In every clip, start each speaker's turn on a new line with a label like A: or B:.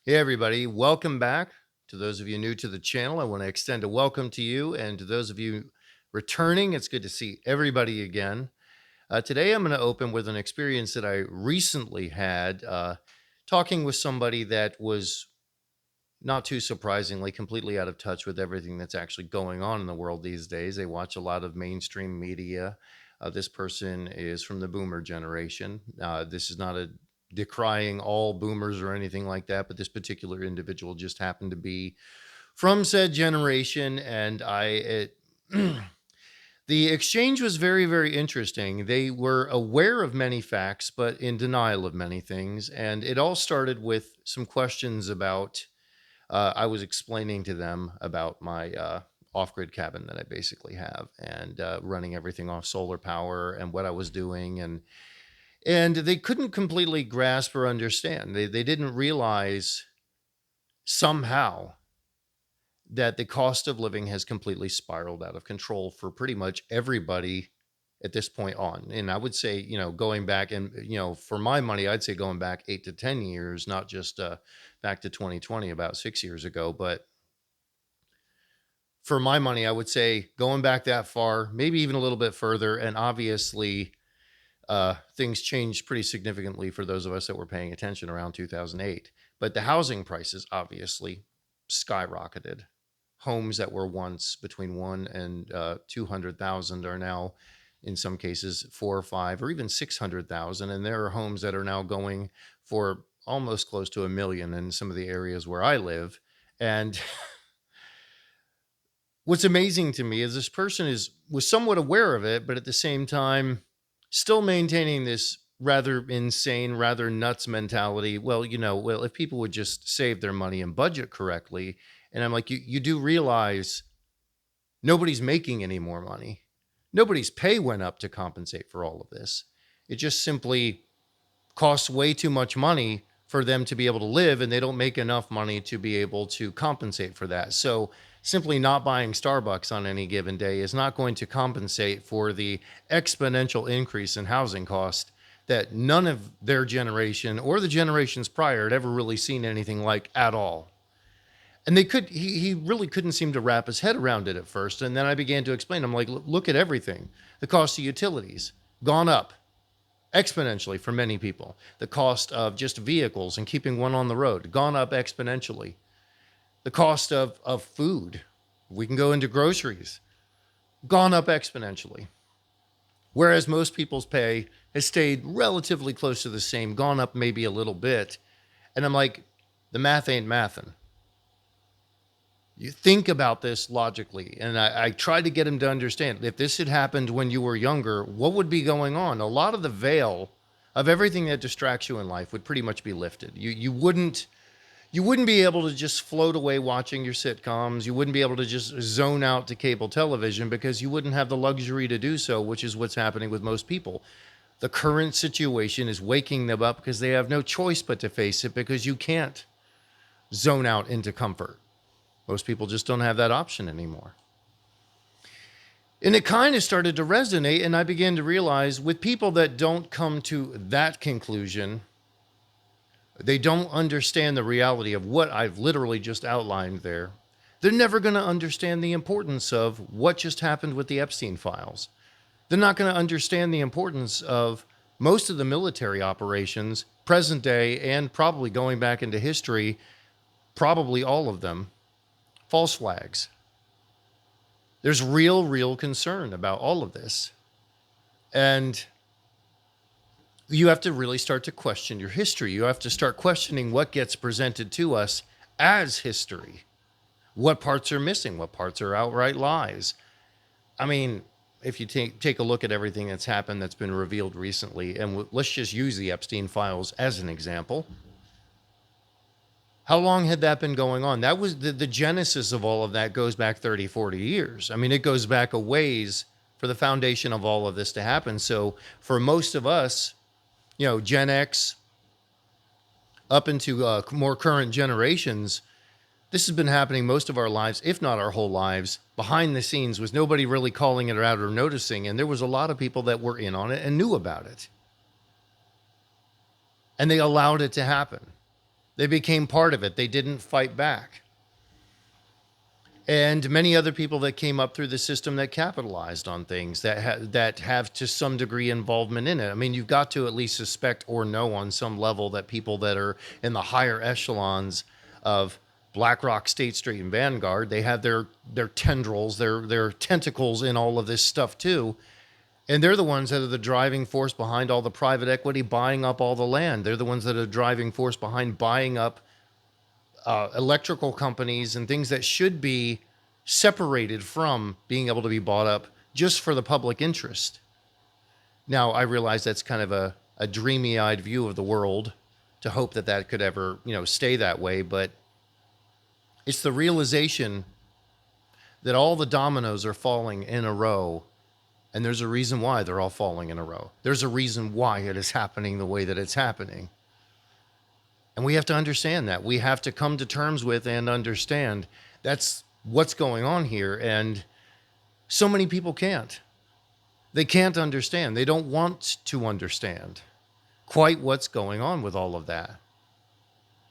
A: Hey, everybody, welcome back. To those of you new to the channel, I want to extend a welcome to you. And to those of you returning, it's good to see everybody again. Today, I'm going to open with an experience that I recently had talking with somebody that was not too surprisingly completely out of touch with everything that's actually going on in the world these days. They watch a lot of mainstream media. This person is from the boomer generation. This is not a decrying all boomers or anything like that, but this particular individual just happened to be from said generation. And the exchange was very, very interesting. They were aware of many facts, but in denial of many things. And it all started with some questions about I was explaining to them about my off-grid cabin that I basically have, and running everything off solar power and what I was doing, and they couldn't completely grasp or understand. They didn't realize somehow that the cost of living has completely spiraled out of control for pretty much everybody at this point on. And I would say, going back and, for my money, I'd say going back 8 to 10 years, not just back to 2020, about 6 years ago. But for my money, I would say going back that far, maybe even a little bit further. And obviously, things changed pretty significantly for those of us that were paying attention around 2008. But the housing prices obviously skyrocketed. Homes that were once between 1 and 200,000 are now, in some cases, 4 or 5 or even 600,000. And there are homes that are now going for almost close to 1 million in some of the areas where I live. And what's amazing to me is this person was somewhat aware of it, but at the same time, still maintaining this rather insane, rather nuts mentality. Well, if people would just save their money and budget correctly. And I'm like, you do realize nobody's making any more money. Nobody's pay went up to compensate for all of this. It just simply costs way too much money for them to be able to live, and they don't make enough money to be able to compensate for that. So simply not buying Starbucks on any given day is not going to compensate for the exponential increase in housing cost that none of their generation or the generations prior had ever really seen anything like at all. And he really couldn't seem to wrap his head around it at first. And then I began to explain, I'm like, look at everything. The cost of utilities gone up exponentially for many people. The cost of just vehicles and keeping one on the road gone up exponentially. The cost of food, we can go into groceries, gone up exponentially. Whereas most people's pay has stayed relatively close to the same, gone up maybe a little bit. And I'm like, the math ain't mathin'. You think about this logically. And I tried to get him to understand, if this had happened when you were younger, what would be going on? A lot of the veil of everything that distracts you in life would pretty much be lifted. You wouldn't be able to just float away watching your sitcoms. You wouldn't be able to just zone out to cable television because you wouldn't have the luxury to do so, which is what's happening with most people. The current situation is waking them up because they have no choice but to face it, because you can't zone out into comfort. Most people just don't have that option anymore. And it kind of started to resonate, and I began to realize with people that don't come to that conclusion, they don't understand the reality of what I've literally just outlined there. They're never going to understand the importance of what just happened with the Epstein files. They're not going to understand the importance of most of the military operations, present day and probably going back into history, probably all of them, false flags. There's real concern about all of this. And you have to really start to question your history. You have to start questioning what gets presented to us as history. What parts are missing? What parts are outright lies? I mean, if you take a look at everything that's happened that's been revealed recently, and let's just use the Epstein files as an example. How long had that been going on? That was the genesis of all of that goes back 30, 40 years. I mean, it goes back a ways for the foundation of all of this to happen. So for most of us, Gen X up into more current generations, this has been happening most of our lives, if not our whole lives, behind the scenes, with nobody really calling it out or noticing. And there was a lot of people that were in on it and knew about it. And they allowed it to happen. They became part of it. They didn't fight back. And many other people that came up through the system that capitalized on things that have to some degree involvement in it. I mean, you've got to at least suspect or know on some level that people that are in the higher echelons of BlackRock, State Street, and Vanguard, they have their tendrils, their tentacles in all of this stuff too. And they're the ones that are the driving force behind all the private equity buying up all the land. They're the ones that are the driving force behind buying up electrical companies and things that should be separated from being able to be bought up just for the public interest. Now, I realize that's kind of a dreamy-eyed view of the world to hope that that could ever, stay that way. But it's the realization that all the dominoes are falling in a row. And there's a reason why they're all falling in a row. There's a reason why it is happening the way that it's happening. And we have to understand that. We have to come to terms with and understand that's what's going on here. And so many people can't. They can't understand. They don't want to understand quite what's going on with all of that.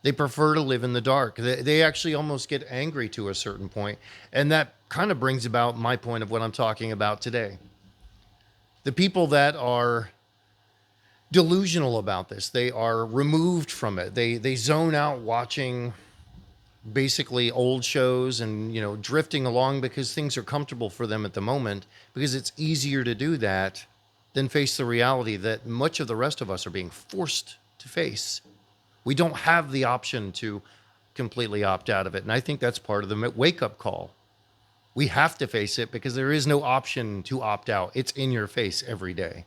A: They prefer to live in the dark. They actually almost get angry to a certain point. And that kind of brings about my point of what I'm talking about today. The people that are delusional about this, they are removed from it. They zone out watching basically old shows and drifting along because things are comfortable for them at the moment, because it's easier to do that than face the reality that much of the rest of us are being forced to face. We don't have the option to completely opt out of it. And I think that's part of the wake-up call. We have to face it because there is no option to opt out. It's in your face every day.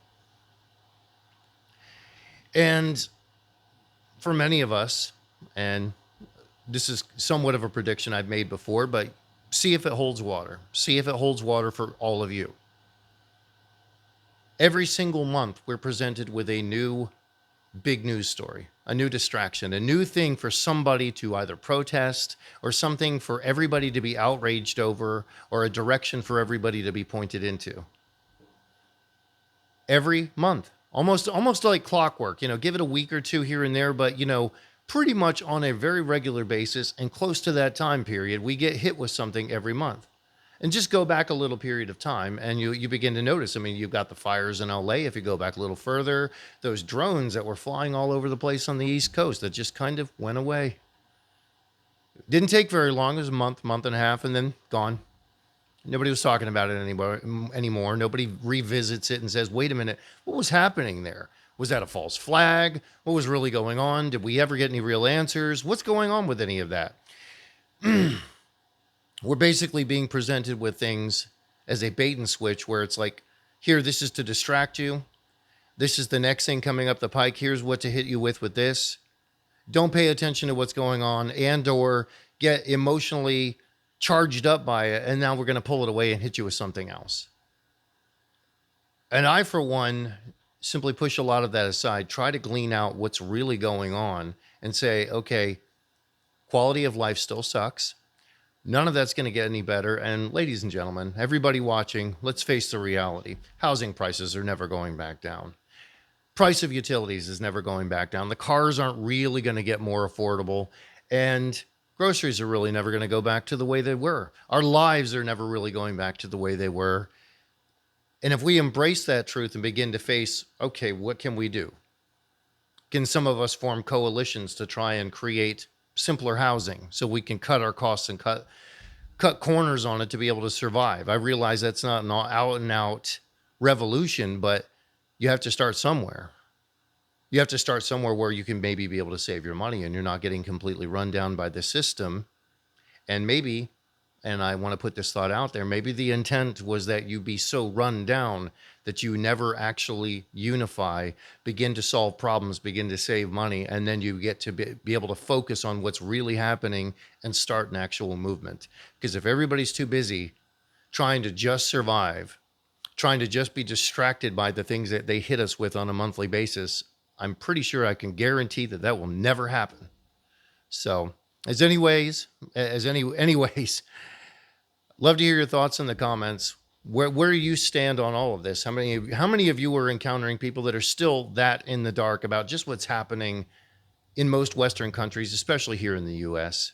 A: And for many of us, and this is somewhat of a prediction I've made before, but see if it holds water. See if it holds water for all of you. Every single month, we're presented with a new big news story, a new distraction, a new thing for somebody to either protest or something for everybody to be outraged over, or a direction for everybody to be pointed into. Every month, almost like clockwork, give it a week or two here and there, but pretty much on a very regular basis and close to that time period, we get hit with something every month. And just go back a little period of time and you begin to notice. I mean, you've got the fires in LA. If you go back a little further, those drones that were flying all over the place on the East Coast that just kind of went away. Didn't take very long. It was a month and a half, and then gone. Nobody was talking about it anymore. Nobody revisits it and says, wait a minute, what was happening there? Was that a false flag? What was really going on? Did we ever get any real answers? What's going on with any of that? We're basically being presented with things as a bait and switch where it's like, here, this is to distract you. This is the next thing coming up the pike. Here's what to hit you with this. Don't pay attention to what's going on and or get emotionally charged up by it. And now we're going to pull it away and hit you with something else. And I, for one, simply push a lot of that aside. Try to glean out what's really going on and say, okay, quality of life still sucks. None of that's going to get any better. And ladies and gentlemen, everybody watching, let's face the reality. Housing prices are never going back down. Price of utilities is never going back down. The cars aren't really going to get more affordable. And groceries are really never going to go back to the way they were. Our lives are never really going back to the way they were. And if we embrace that truth and begin to face, okay, what can we do? Can some of us form coalitions to try and create simpler housing so we can cut our costs and cut corners on it to be able to survive? I realize that's not an out and out revolution, but you have to start somewhere. You have to start somewhere where you can maybe be able to save your money and you're not getting completely run down by the system. And maybe, and I want to put this thought out there, maybe the intent was that you be so run down that you never actually unify, begin to solve problems, begin to save money, and then you get to be able to focus on what's really happening and start an actual movement. Because if everybody's too busy trying to just survive, trying to just be distracted by the things that they hit us with on a monthly basis, I'm pretty sure I can guarantee that that will never happen. So, anyways, love to hear your thoughts in the comments. Where you stand on all of this? How many of you are encountering people that are still that in the dark about just what's happening in most Western countries, especially here in the US,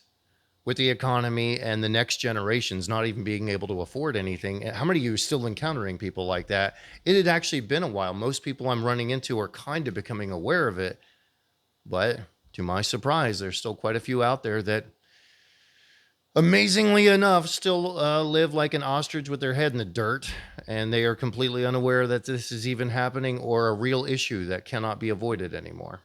A: with the economy and the next generations not even being able to afford anything. How many of you are still encountering people like that? It had actually been a while. Most people I'm running into are kind of becoming aware of it. But to my surprise, there's still quite a few out there that, amazingly enough, still live like an ostrich with their head in the dirt. And they are completely unaware that this is even happening or a real issue that cannot be avoided anymore.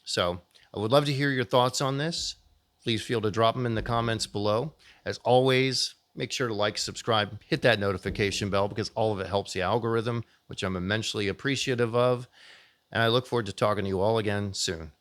A: So I would love to hear your thoughts on this. Please feel to drop them in the comments below. As always, make sure to like, subscribe, hit that notification bell because all of it helps the algorithm, which I'm immensely appreciative of. And I look forward to talking to you all again soon.